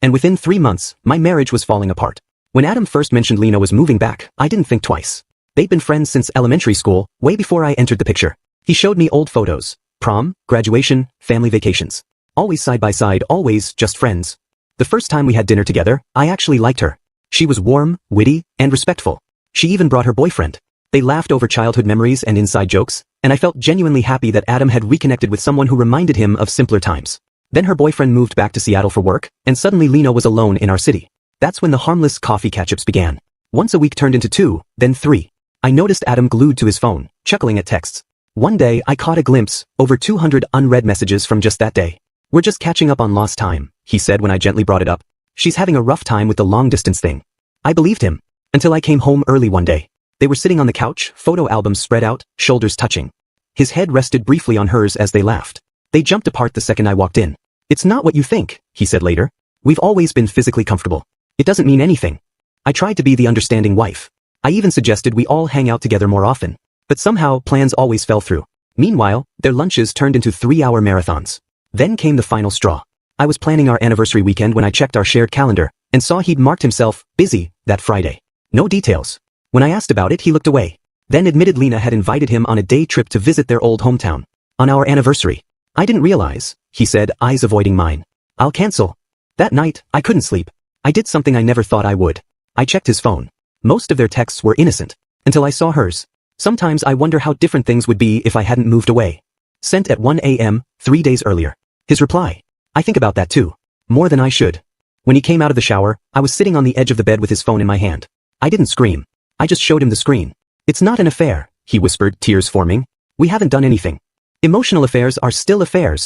and within 3 months, my marriage was falling apart. When Adam first mentioned Lena was moving back, I didn't think twice. They'd been friends since elementary school, way before I entered the picture. He showed me old photos. Prom, graduation, family vacations. Always side by side, always just friends. The first time we had dinner together, I actually liked her. She was warm, witty, and respectful. She even brought her boyfriend. They laughed over childhood memories and inside jokes, and I felt genuinely happy that Adam had reconnected with someone who reminded him of simpler times. Then her boyfriend moved back to Seattle for work, and suddenly Lena was alone in our city. That's when the harmless coffee catch-ups began. Once a week turned into 2, then 3. I noticed Adam glued to his phone, chuckling at texts. One day, I caught a glimpse, over 200 unread messages from just that day. "We're just catching up on lost time," he said when I gently brought it up. "She's having a rough time with the long-distance thing." I believed him. Until I came home early one day. They were sitting on the couch, photo albums spread out, shoulders touching. His head rested briefly on hers as they laughed. They jumped apart the second I walked in. "It's not what you think," he said later. "We've always been physically comfortable. It doesn't mean anything." I tried to be the understanding wife. I even suggested we all hang out together more often. But somehow, plans always fell through. Meanwhile, their lunches turned into 3-hour marathons. Then came the final straw. I was planning our anniversary weekend when I checked our shared calendar, and saw he'd marked himself busy that Friday. No details. When I asked about it, he looked away. Then admitted Lena had invited him on a day trip to visit their old hometown. On our anniversary. "I didn't realize," he said, eyes avoiding mine. "I'll cancel." That night, I couldn't sleep. I did something I never thought I would. I checked his phone. Most of their texts were innocent. Until I saw hers. Sometimes I wonder how different things would be if I hadn't moved away. Sent at 1 a.m., 3 days earlier. His reply. I think about that too. More than I should. When he came out of the shower, I was sitting on the edge of the bed with his phone in my hand. I didn't scream. I just showed him the screen. "It's not an affair," he whispered, tears forming. "We haven't done anything. Emotional affairs are still affairs."